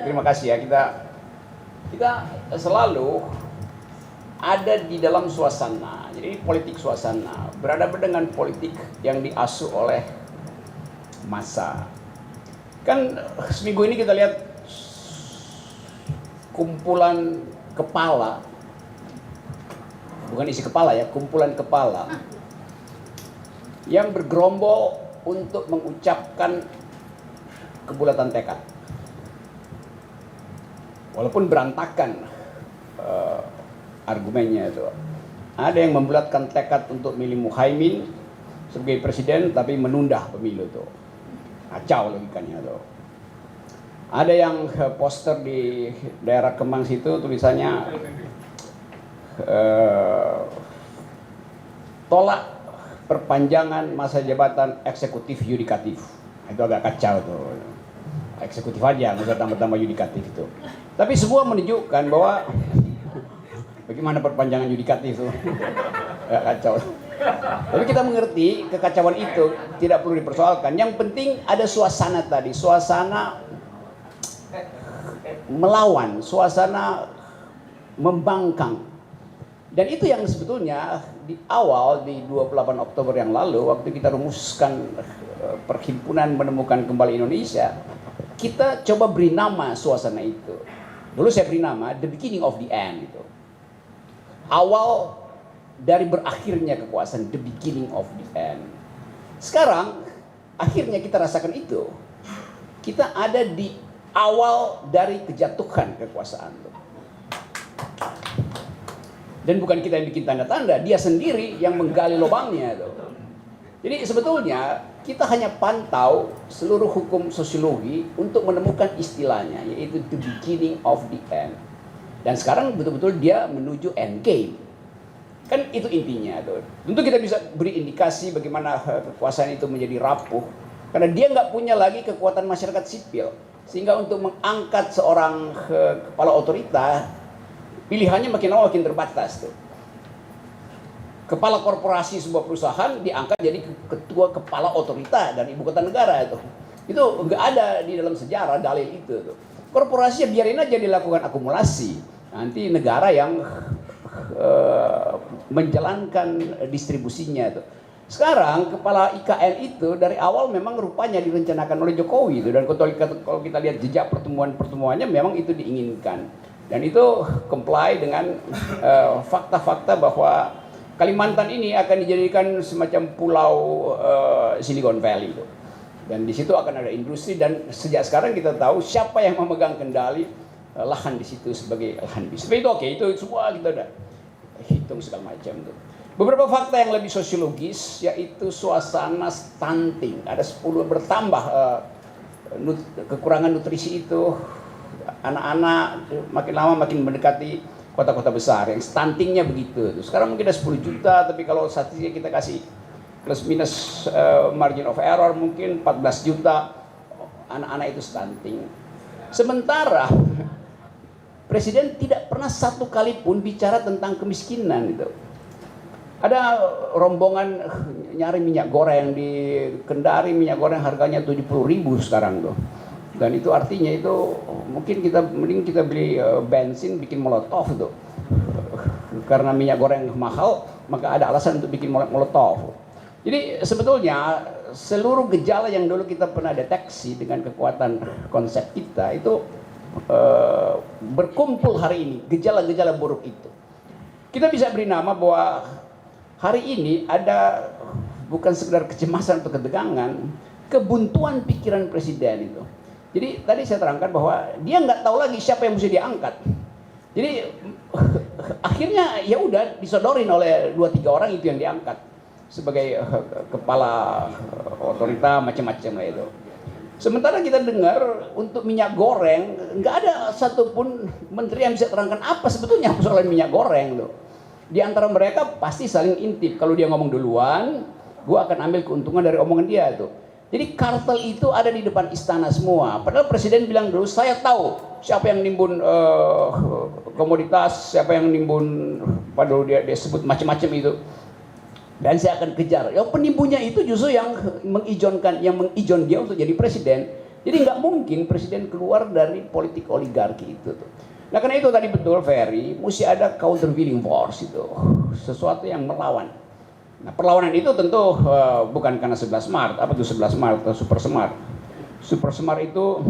terima kasih ya. Kita selalu ada di dalam suasana. Jadi politik suasana berhadapan dengan politik yang diasuh oleh massa. Kan seminggu ini kita lihat kumpulan kepala, bukan isi kepala ya, kumpulan kepala yang bergerombol untuk mengucapkan kebulatan tekad. Walaupun berantakan argumennya itu. Ada yang membulatkan tekad untuk milih Muhaimin sebagai presiden tapi menunda pemilu itu. Kacau logikanya tuh. Ada yang poster di daerah Kemang situ tulisannya tolak perpanjangan masa jabatan eksekutif yudikatif. Itu agak kacau tuh. Eksekutif aja, nggak usah tambah-tambah yudikatif itu. Tapi semua menunjukkan bahwa bagaimana perpanjangan yudikatif itu. Agak kacau. Tapi kita mengerti kekacauan itu tidak perlu dipersoalkan. Yang penting ada suasana tadi, suasana melawan, suasana membangkang. Dan itu yang sebetulnya di awal di 28 Oktober yang lalu waktu kita rumuskan Perhimpunan Menemukan Kembali Indonesia, kita coba beri nama suasana itu. Dulu saya beri nama The Beginning of the End itu. Awal dari berakhirnya kekuasaan, the beginning of the end. Sekarang akhirnya kita rasakan itu. Kita ada di awal dari kejatuhan kekuasaan. Dan bukan kita yang bikin tanda-tanda, dia sendiri yang menggali lubangnya. Jadi sebetulnya kita hanya pantau seluruh hukum sosiologi untuk menemukan istilahnya, yaitu the beginning of the end. Dan sekarang betul-betul dia menuju end game. Kan itu intinya tuh. Tentu kita bisa beri indikasi bagaimana kekuasaan itu menjadi rapuh karena dia nggak punya lagi kekuatan masyarakat sipil, sehingga untuk mengangkat seorang kepala otorita pilihannya makin lama makin terbatas tuh. Kepala korporasi sebuah perusahaan diangkat jadi ketua kepala otorita dari ibu kota negara itu. Itu nggak ada di dalam sejarah dalil itu tuh. Korporasi biarin aja dilakukan akumulasi. Nanti negara yang menjalankan distribusinya itu. Sekarang kepala IKN itu dari awal memang rupanya direncanakan oleh Jokowi itu, dan kalau kita lihat jejak pertemuannya memang itu diinginkan, dan itu comply dengan fakta-fakta bahwa Kalimantan ini akan dijadikan semacam pulau Silicon Valley itu, dan di situ akan ada industri, dan sejak sekarang kita tahu siapa yang memegang kendali lahan di situ sebagai lahan bisnis. Itu oke, itu semua kita udah hitung segala macam tuh. Beberapa fakta yang lebih sosiologis yaitu suasana stunting. Ada 10 bertambah kekurangan nutrisi itu. Anak-anak makin lama makin mendekati kota-kota besar yang stuntingnya begitu. Sekarang mungkin ada 10 juta, tapi kalau statistiknya kita kasih plus minus margin of error mungkin 14 juta anak-anak itu stunting. Sementara Presiden tidak pernah satu kali pun bicara tentang kemiskinan itu. Ada rombongan nyari minyak goreng di Kendari, minyak goreng harganya 70.000 sekarang tuh. Dan itu artinya itu mungkin mending kita beli bensin bikin molotov tuh. Karena minyak goreng mahal, maka ada alasan untuk bikin molotov. Jadi sebetulnya seluruh gejala yang dulu kita pernah deteksi dengan kekuatan konsep kita itu berkumpul hari ini, gejala-gejala buruk itu. Kita bisa beri nama bahwa hari ini ada bukan sekedar kecemasan atau ketegangan, kebuntuan pikiran presiden itu. Jadi tadi saya terangkan bahwa dia nggak tahu lagi siapa yang mesti diangkat. Jadi akhirnya ya udah disodorin oleh 2-3 orang itu yang diangkat sebagai kepala otorita macam-macam lah itu. Sementara kita dengar untuk minyak goreng, nggak ada satupun menteri yang bisa terangkan apa sebetulnya persoalan minyak goreng tuh. Di antara mereka pasti saling intip. Kalau dia ngomong duluan, gua akan ambil keuntungan dari omongan dia tuh. Jadi kartel itu ada di depan istana semua. Padahal presiden bilang dulu, saya tahu siapa yang nimbun komoditas, siapa yang nimbun, padahal dia sebut macam-macam itu. Dan saya akan kejar. Yang penimbunnya itu justru yang mengizinkan dia untuk jadi presiden. Jadi nggak mungkin presiden keluar dari politik oligarki itu tuh. Nah karena itu tadi betul Ferry, mesti ada countervailing force itu, sesuatu yang melawan. Nah perlawanan itu tentu bukan karena 11 Maret, apa itu 11 Maret atau Super Semar. Super Semar itu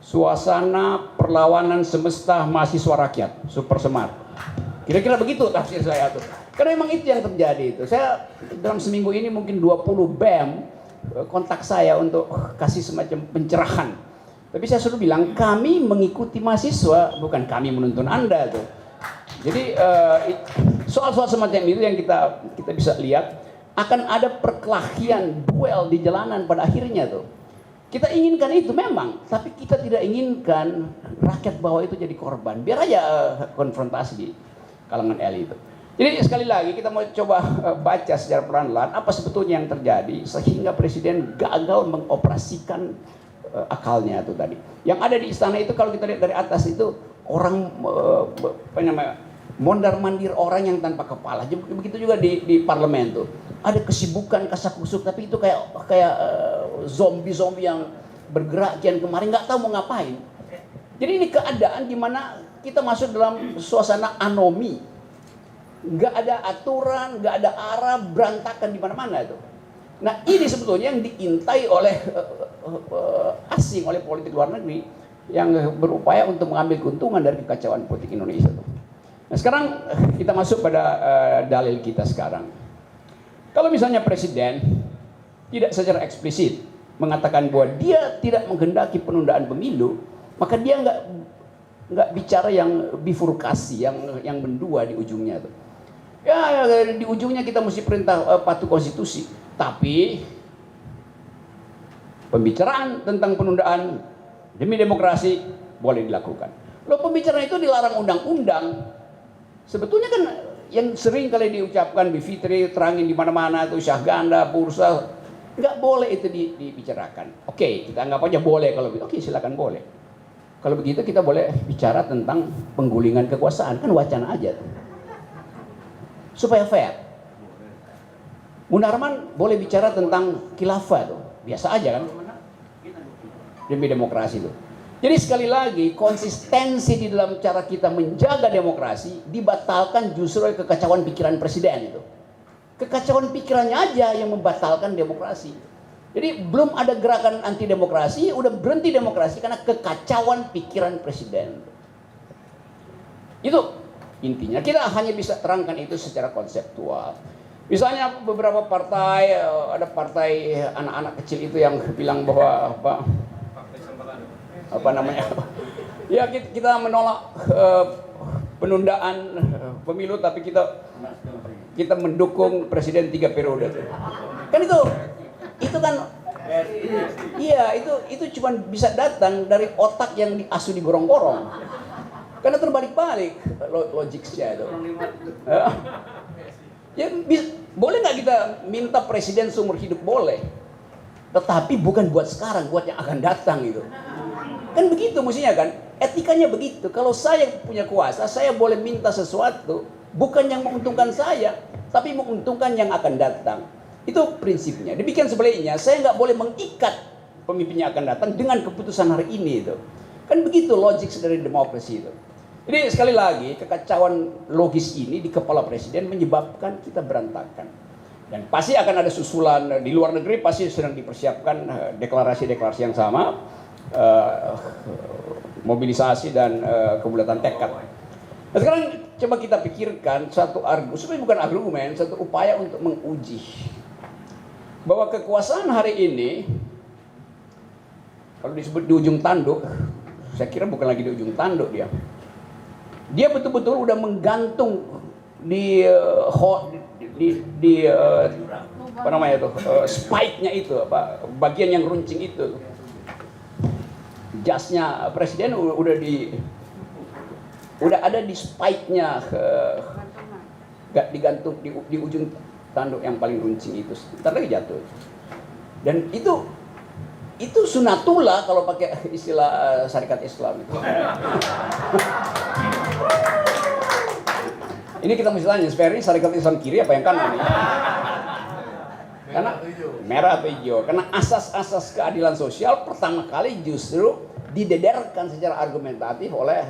suasana perlawanan semesta mahasiswa rakyat, Super Semar. Kira-kira begitu tafsir saya tuh. Karena memang itu yang terjadi itu. Saya dalam seminggu ini mungkin 20 BEM kontak saya untuk kasih semacam pencerahan. Tapi saya suruh bilang kami mengikuti mahasiswa, bukan kami menuntun Anda tuh. Jadi soal-soal semacam itu yang kita bisa lihat akan ada perkelahian, duel di jalanan pada akhirnya tuh. Kita inginkan itu memang, tapi kita tidak inginkan rakyat bawah itu jadi korban. Biar aja konfrontasi di kalangan elit itu. Jadi sekali lagi kita mau coba baca secara pelan-pelan apa sebetulnya yang terjadi sehingga presiden gagal mengoperasikan akalnya itu tadi. Yang ada di istana itu kalau kita lihat dari atas itu orang apa namanya mondar-mandir orang yang tanpa kepala. Begitu juga di parlemen tuh. Ada kesibukan kasak-kusuk tapi itu kayak zombie-zombie yang bergerak kian kemarin nggak tahu mau ngapain. Jadi ini keadaan di mana kita masuk dalam suasana anomi. Nggak ada aturan, nggak ada arah, berantakan di mana-mana itu. Nah ini sebetulnya yang diintai oleh asing, oleh politik luar negeri yang berupaya untuk mengambil keuntungan dari kekacauan politik Indonesia. Nah sekarang kita masuk pada dalil kita sekarang. Kalau misalnya presiden tidak secara eksplisit mengatakan bahwa dia tidak menghendaki penundaan pemilu, maka dia nggak bicara yang bifurkasi, yang mendua di ujungnya itu. Ya di ujungnya kita mesti perintah patuh konstitusi, tapi pembicaraan tentang penundaan demi demokrasi boleh dilakukan. Loh pembicaraan itu dilarang undang-undang. Sebetulnya kan yang sering kali diucapkan Bivitri terangin di mana-mana itu syahganda, bursa, nggak boleh itu dibicarakan. Oke, kita anggap aja boleh kalau begitu. Oke, silakan boleh. Kalau begitu kita boleh bicara tentang penggulingan kekuasaan, kan wacana aja. Supaya fair. Munarman boleh bicara tentang khilafah tuh, biasa aja kan? Demi demokrasi itu. Jadi sekali lagi konsistensi di dalam cara kita menjaga demokrasi dibatalkan justru oleh kekacauan pikiran presiden itu. Kekacauan pikirannya aja yang membatalkan demokrasi. Jadi belum ada gerakan anti demokrasi, udah berhenti demokrasi karena kekacauan pikiran presiden. Itu intinya. Kita hanya bisa terangkan itu secara konseptual. Misalnya beberapa partai, ada partai anak-anak kecil itu yang bilang bahwa apa namanya? Ya kita menolak penundaan pemilu, tapi kita mendukung presiden 3 periode. Kan itu kan iya itu cuma bisa datang dari otak yang diasuh di gorong-gorong. Karena terbalik-balik logiknya itu. Ya boleh nggak kita minta presiden seumur hidup boleh, tetapi bukan buat sekarang, buat yang akan datang gitu. Kan begitu mestinya kan, etikanya begitu. Kalau saya punya kuasa, saya boleh minta sesuatu bukan yang menguntungkan saya, tapi menguntungkan yang akan datang. Itu prinsipnya. Demikian sebaliknya, saya nggak boleh mengikat pemimpin yang akan datang dengan keputusan hari ini itu. Kan begitu logik dari demokrasi itu. Jadi sekali lagi kekacauan logis ini di kepala presiden menyebabkan kita berantakan. Dan pasti akan ada susulan di luar negeri, pasti sedang dipersiapkan deklarasi-deklarasi yang sama, mobilisasi dan kebulatan tekad. Nah sekarang coba kita pikirkan satu argumen, sebenarnya bukan argumen, satu upaya untuk menguji bahwa kekuasaan hari ini kalau disebut di ujung tanduk, saya kira bukan lagi di ujung tanduk dia. Dia betul-betul udah menggantung di apa namanya itu, spike-nya itu, bagian yang runcing itu. Jasnya presiden udah ada di spike-nya, digantung di ujung tanduk yang paling runcing itu. Ntar lagi jatuh. Dan itu sunatullah kalau pakai istilah syarikat Islam itu. Ini kita misalnya Ferry syarikat Islam kiri apa yang kanan nih? Karena merah atau hijau. Karena asas-asas keadilan sosial pertama kali justru didederkan secara argumentatif oleh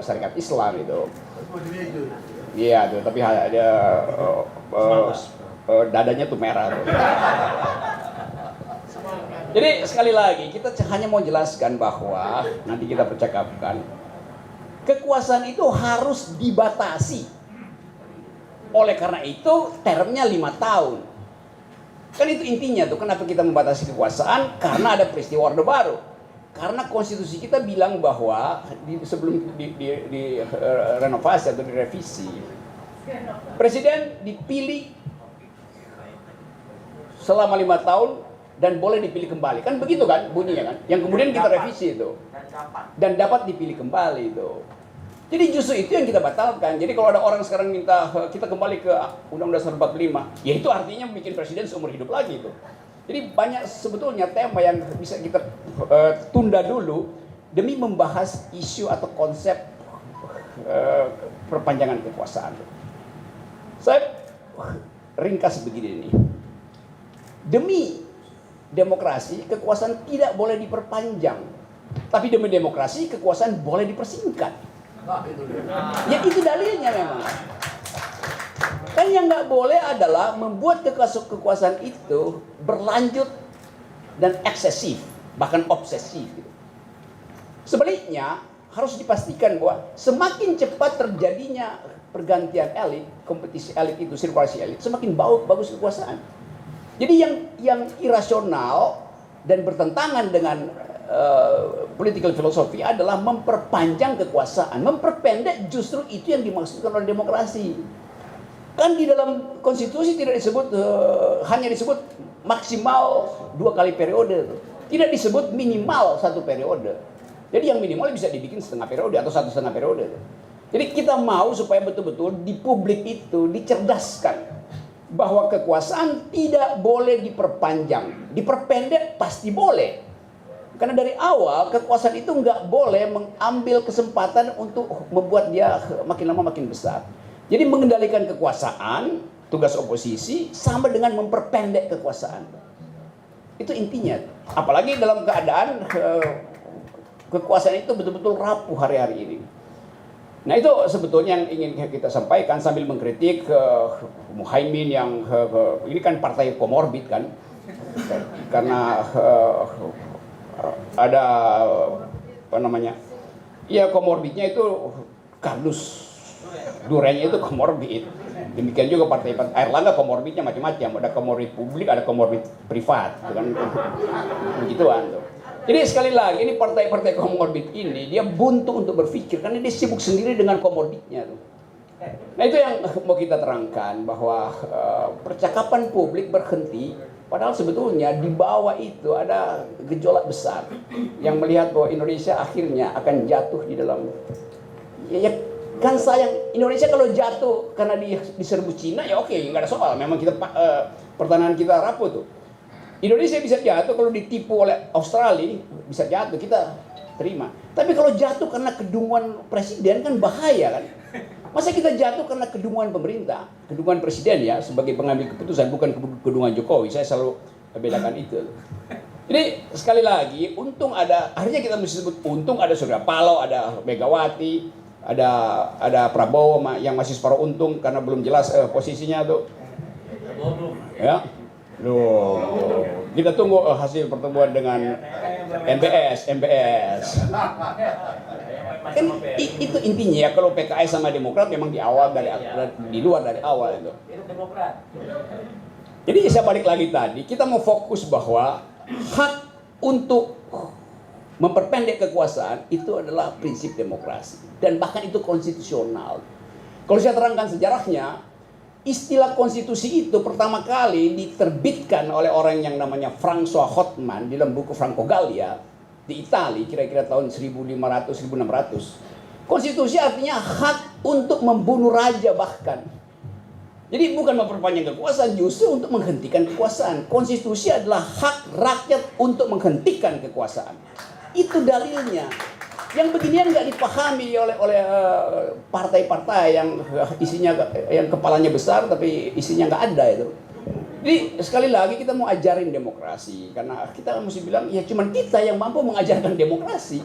syarikat Islam itu. Iya tuh, tapi ada dadanya tuh merah tuh. Jadi sekali lagi kita hanya mau jelaskan bahwa nanti kita percakapkan kekuasaan itu harus dibatasi. Oleh karena itu termnya 5 tahun. Kan itu intinya tuh, kenapa kita membatasi kekuasaan? Karena ada peristiwa Orde Baru. Karena konstitusi kita bilang bahwa sebelum di renovasi atau direvisi, presiden dipilih selama 5 tahun dan boleh dipilih kembali. Kan begitu kan bunyinya kan? Yang kemudian kita revisi itu. Dan dapat dipilih kembali itu. Jadi justru itu yang kita batalkan. Jadi kalau ada orang sekarang minta kita kembali ke Undang-Undang 45, ya itu artinya bikin presiden seumur hidup lagi itu. Jadi banyak sebetulnya tema yang bisa kita tunda dulu demi membahas isu atau konsep perpanjangan kekuasaan. Saya ringkas begini nih. Demi demokrasi, kekuasaan tidak boleh diperpanjang. Tapi demi demokrasi, kekuasaan boleh dipersingkat. Ya itu dalilnya memang. Kan yang nggak boleh adalah membuat kekuasaan itu berlanjut dan eksesif, bahkan obsesif. Sebaliknya, harus dipastikan bahwa semakin cepat terjadinya pergantian elit, kompetisi elit itu, sirkulasi elit, semakin bagus kekuasaan. Jadi yang irasional dan bertentangan dengan political philosophy adalah memperpanjang kekuasaan, memperpendek, justru itu yang dimaksudkan oleh demokrasi. Kan di dalam konstitusi tidak disebut hanya disebut maksimal 2 kali periode, tidak disebut minimal 1 periode. Jadi yang minimal bisa dibikin setengah periode atau 1,5 periode. Jadi kita mau supaya betul-betul di publik itu dicerdaskan bahwa kekuasaan tidak boleh diperpanjang, diperpendek pasti boleh. Karena dari awal kekuasaan itu nggak boleh mengambil kesempatan untuk membuat dia makin lama makin besar. Jadi mengendalikan kekuasaan, tugas oposisi sama dengan memperpendek kekuasaan. Itu intinya. Apalagi dalam keadaan kekuasaan itu betul-betul rapuh hari-hari ini. Nah itu sebetulnya yang ingin kita sampaikan sambil mengkritik Muhaimin yang ini kan partai komorbid kan. Karena ada apa namanya? Ya komorbidnya itu kardus. Duranya itu komorbid. Demikian juga partai Airlangga komorbidnya macam-macam. Ada komorbid publik, ada komorbid privat. Itu kan begituan tuh. Jadi sekali lagi ini partai-partai komorbid ini dia buntu untuk berpikir karena dia sibuk sendiri dengan komorbidnya tuh. Nah itu yang mau kita terangkan bahwa percakapan publik berhenti padahal sebetulnya di bawah itu ada gejolak besar yang melihat bahwa Indonesia akhirnya akan jatuh di dalam ya kan sayang Indonesia kalau jatuh karena diserbu Cina ya oke nggak ada soal memang kita pertahanan kita rapuh tuh. Indonesia bisa jatuh kalau ditipu oleh Australia, bisa jatuh, kita terima. Tapi kalau jatuh karena kedunguan presiden kan bahaya kan. Masa kita jatuh karena kedunguan pemerintah, kedunguan presiden ya sebagai pengambil keputusan, bukan kedunguan Jokowi. Saya selalu bedakan itu. Jadi sekali lagi, untung ada, akhirnya kita mesti sebut untung ada Surya Paloh, ada Megawati, ada Prabowo yang masih separuh untung karena belum jelas posisinya tuh. Ya. Loh, kita tunggu hasil pertemuan dengan MBS. Kan itu intinya ya kalau PKS sama Demokrat memang di luar dari awal itu. Jadi saya balik lagi tadi, kita mau fokus bahwa hak untuk memperpendek kekuasaan itu adalah prinsip demokrasi dan bahkan itu konstitusional. Kalau saya terangkan sejarahnya, istilah konstitusi itu pertama kali diterbitkan oleh orang yang namanya François Hotman di dalam buku Franco Gallia di Italia kira-kira tahun 1500-1600. Konstitusi artinya hak untuk membunuh raja bahkan. Jadi bukan memperpanjang kekuasaan, justru untuk menghentikan kekuasaan. Konstitusi adalah hak rakyat untuk menghentikan kekuasaan. Itu dalilnya. Yang beginian nggak dipahami oleh partai-partai yang isinya yang kepalanya besar tapi isinya nggak ada itu. Jadi sekali lagi kita mau ajarin demokrasi, karena kita mesti bilang ya cuman kita yang mampu mengajarkan demokrasi.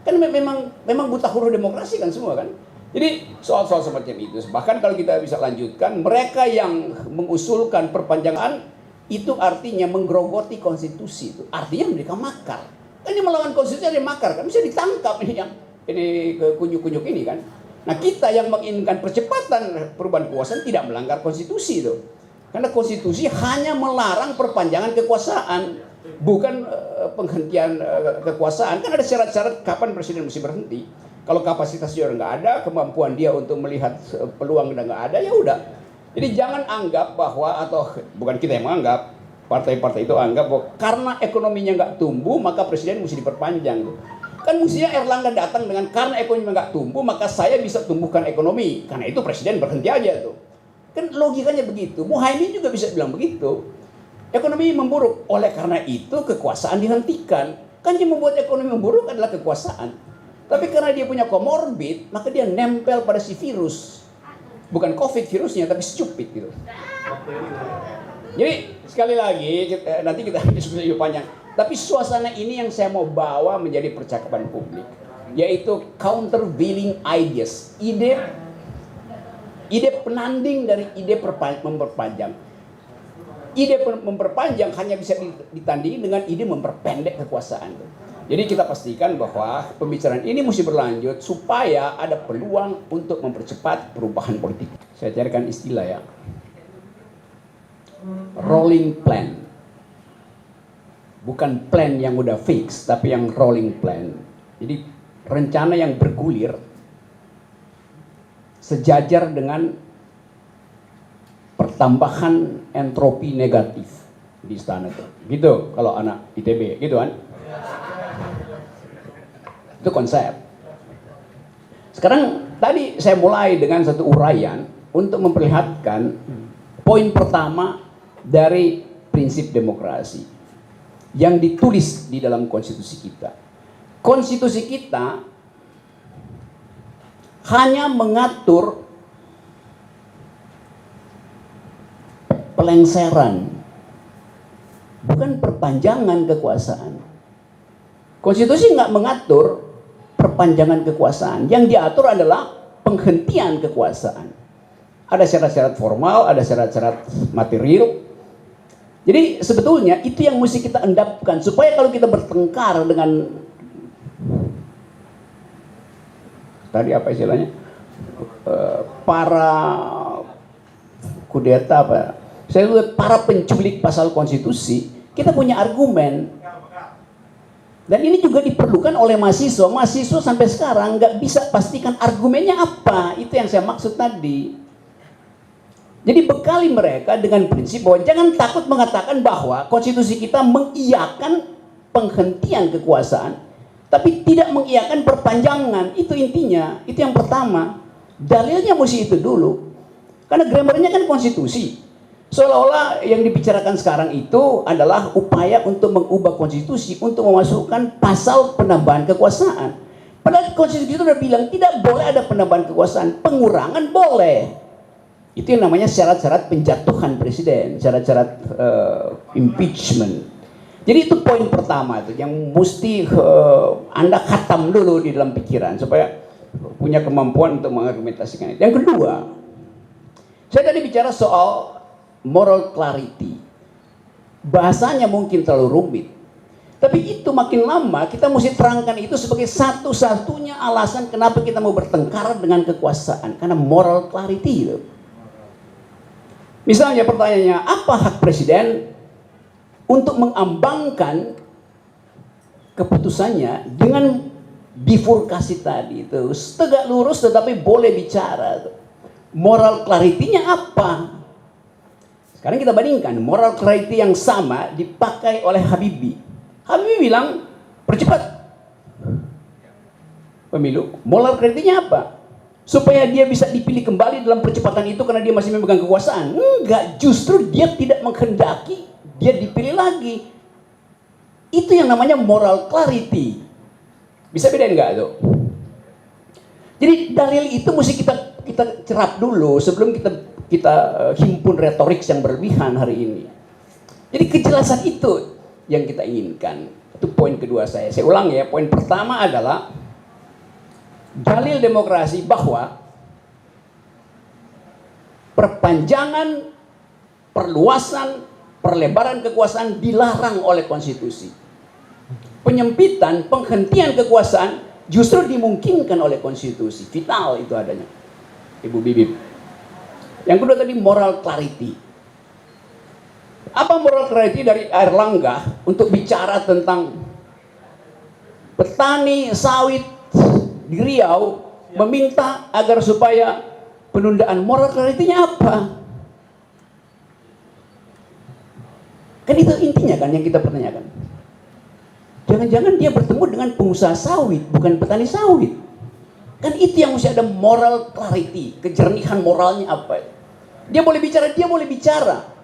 Kan memang buta huruf demokrasi kan semua kan. Jadi soal-soal semacam itu, bahkan kalau kita bisa lanjutkan, mereka yang mengusulkan perpanjangan itu artinya menggerogoti konstitusi, itu artinya mereka makar. Kan ini melawan konstitusi ada makar kan, bisa ditangkap ini yang ini kunyuk-kunyuk ini kan. Nah kita yang menginginkan percepatan perubahan kekuasaan tidak melanggar konstitusi itu, karena konstitusi hanya melarang perpanjangan kekuasaan, bukan penghentian kekuasaan. Kan ada syarat-syarat kapan presiden mesti berhenti. Kalau kapasitasnya nggak ada, kemampuan dia untuk melihat peluang udah nggak ada, ya udah. Jadi jangan anggap bahwa, atau bukan kita yang menganggap, partai-partai itu anggap bahwa karena ekonominya nggak tumbuh maka presiden mesti diperpanjang. Kan mestinya Erlangga datang dengan karena ekonominya nggak tumbuh maka saya bisa tumbuhkan ekonomi. Karena itu presiden berhenti aja tuh. Kan logikanya begitu. Muhaimin juga bisa bilang begitu. Ekonomi memburuk, oleh karena itu kekuasaan dihentikan. Kan yang membuat ekonomi memburuk adalah kekuasaan. Tapi karena dia punya comorbid, maka dia nempel pada si virus. Bukan COVID virusnya, tapi stupid gitu. Jadi sekali lagi, nanti kita diskusi lebih panjang. Tapi suasana ini yang saya mau bawa menjadi percakapan publik. Yaitu countervailing ideas. Ide penanding dari ide memperpanjang. Ide memperpanjang hanya bisa ditandingi dengan ide memperpendek kekuasaan. Jadi kita pastikan bahwa pembicaraan ini mesti berlanjut supaya ada peluang untuk mempercepat perubahan politik. Saya carikan istilah ya. Rolling plan. Bukan plan yang udah fix, tapi yang rolling plan. Jadi rencana yang bergulir sejajar dengan pertambahan entropi negatif di istana itu. Gitu kalau anak ITB, gitu kan? Itu konsep. Sekarang tadi saya mulai dengan satu uraian untuk memperlihatkan poin pertama dari prinsip demokrasi yang ditulis di dalam konstitusi kita. Konstitusi kita hanya mengatur pelengseran, bukan perpanjangan kekuasaan. Konstitusi nggak mengatur perpanjangan kekuasaan. Yang diatur adalah penghentian kekuasaan. Ada syarat-syarat formal, ada syarat-syarat material. Jadi sebetulnya itu yang mesti kita endapkan supaya kalau kita bertengkar dengan tadi apa istilahnya para kudeta apa? Saya lihat para penculik pasal konstitusi, kita punya argumen. Dan ini juga diperlukan oleh mahasiswa. Mahasiswa sampai sekarang nggak bisa pastikan argumennya apa. Itu yang saya maksud tadi. Jadi bekali mereka dengan prinsip bahwa jangan takut mengatakan bahwa konstitusi kita mengiyakan penghentian kekuasaan, tapi tidak mengiyakan perpanjangan. Itu intinya. Itu yang pertama. Dalilnya mesti itu dulu. Karena grammarnya kan konstitusi. Seolah-olah yang dibicarakan sekarang itu adalah upaya untuk mengubah konstitusi untuk memasukkan pasal penambahan kekuasaan. Padahal konstitusi itu sudah bilang tidak boleh ada penambahan kekuasaan, pengurangan boleh. Itu yang namanya syarat-syarat penjatuhan presiden, syarat-syarat impeachment. Jadi itu poin pertama itu yang mesti Anda khatam dulu di dalam pikiran supaya punya kemampuan untuk mengargumentasikan itu. Yang kedua, saya tadi bicara soal moral clarity. Bahasanya mungkin terlalu rumit. Tapi itu makin lama kita mesti terangkan itu sebagai satu-satunya alasan kenapa kita mau bertengkar dengan kekuasaan. Karena moral clarity itu. Misalnya pertanyaannya, apa hak presiden untuk mengambangkan keputusannya dengan bifurkasi tadi itu. Tegak lurus tetapi boleh bicara. Moral clarity-nya apa? Sekarang kita bandingkan, moral clarity yang sama dipakai oleh Habibie. Habibie bilang, percepat pemilu. Moral clarity-nya apa? Supaya dia bisa dipilih kembali dalam percepatan itu karena dia masih memegang kekuasaan. Enggak, justru dia tidak menghendaki dia dipilih lagi. Itu yang namanya moral clarity. Bisa bedain enggak tuh? Jadi dalil itu mesti kita cerap dulu sebelum kita himpun retorik yang berlebihan hari ini. Jadi kejelasan itu yang kita inginkan. Itu poin kedua saya. Saya ulang ya, poin pertama adalah dalil demokrasi bahwa perpanjangan, perluasan, perlebaran kekuasaan dilarang oleh konstitusi. Penyempitan, penghentian kekuasaan justru dimungkinkan oleh konstitusi. Vital itu adanya, Ibu Bibip. Yang kedua tadi moral clarity. Apa moral clarity dari Airlangga untuk bicara tentang petani sawit di Riau meminta agar supaya penundaan? Moral clarity-nya apa? Kan itu intinya kan yang kita pertanyakan. Jangan-jangan dia bertemu dengan pengusaha sawit, bukan petani sawit. Kan itu yang mesti ada moral clarity, kejernihan moralnya apa. Dia boleh bicara.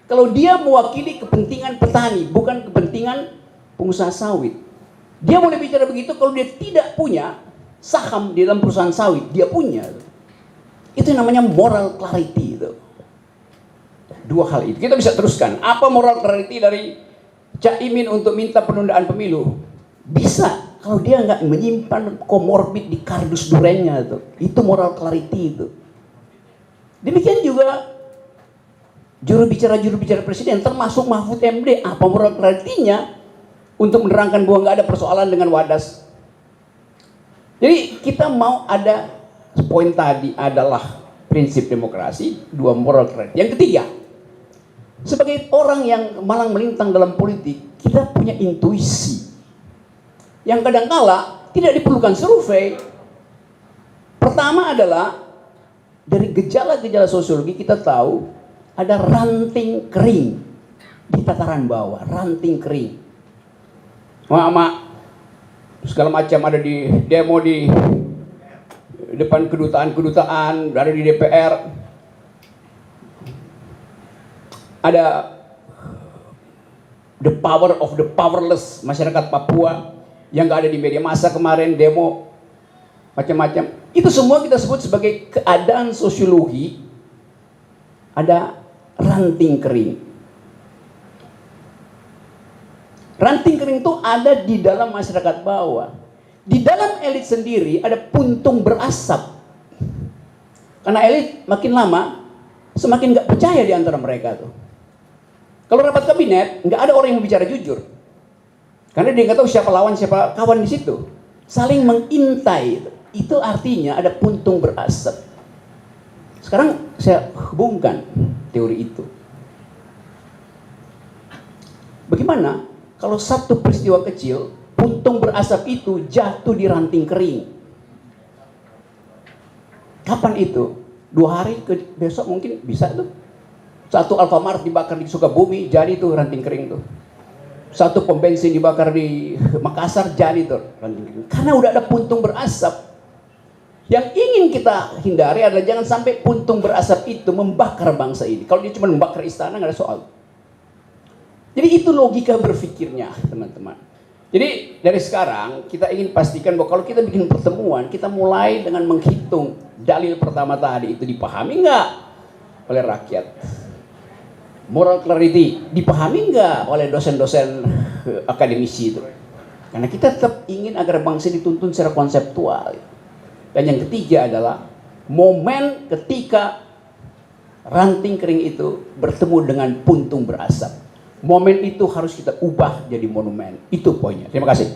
Kalau dia mewakili kepentingan petani, bukan kepentingan pengusaha sawit. Dia boleh bicara begitu kalau dia tidak punya saham di dalam perusahaan sawit, dia punya. Itu namanya moral clarity itu. Dua hal itu. Kita bisa teruskan. Apa moral clarity dari Caimin untuk minta penundaan pemilu? Bisa kalau dia nggak menyimpan komorbid di kardus durenya itu. Itu moral clarity itu. Demikian juga juru bicara presiden termasuk Mahfud MD. Apa moral clarity-nya untuk menerangkan bahwa nggak ada persoalan dengan Wadas? Jadi kita mau ada poin tadi adalah prinsip demokrasi, dua moral clarity. Yang ketiga, sebagai orang yang malang melintang dalam politik, kita punya intuisi yang kadangkala tidak diperlukan survei. Pertama adalah dari gejala-gejala sosiologi kita tahu ada ranting kering di tataran bawah, ranting kering. Mak-mak segala macam ada di demo di depan kedutaan, ada di DPR. Ada the power of the powerless, masyarakat Papua yang gak ada di media massa kemarin, demo macam-macam. Itu semua kita sebut sebagai keadaan sosiologi. Ada ranting kering. Ranting kering itu ada di dalam masyarakat bawah. Di dalam elit sendiri ada puntung berasap. Karena elit makin lama semakin gak percaya di antara mereka tuh. Kalau rapat kabinet, nggak ada orang yang bicara jujur. Karena dia nggak tahu siapa lawan, siapa kawan di situ. Saling mengintai. Itu artinya ada puntung berasap. Sekarang saya hubungkan teori itu. Bagaimana kalau satu peristiwa kecil, puntung berasap itu jatuh di ranting kering? Kapan itu? 2 hari ke besok mungkin bisa tuh. Satu Alfamart dibakar di Sukabumi, jadi tuh ranting kering tuh. Satu pom bensin dibakar di Makassar, jadi tuh ranting kering. Karena udah ada puntung berasap. Yang ingin kita hindari adalah jangan sampai puntung berasap itu membakar bangsa ini. Kalau dia cuma membakar istana, nggak ada soal. Jadi itu logika berpikirnya, teman-teman. Jadi dari sekarang kita ingin pastikan bahwa kalau kita bikin pertemuan, kita mulai dengan menghitung dalil pertama tadi itu dipahami nggak oleh rakyat. Moral clarity dipahami nggak oleh dosen-dosen akademisi itu? Karena kita tetap ingin agar bangsa dituntun secara konseptual. Dan yang ketiga adalah momen ketika ranting kering itu bertemu dengan puntung berasap. Momen itu harus kita ubah jadi monumen. Itu poinnya. Terima kasih.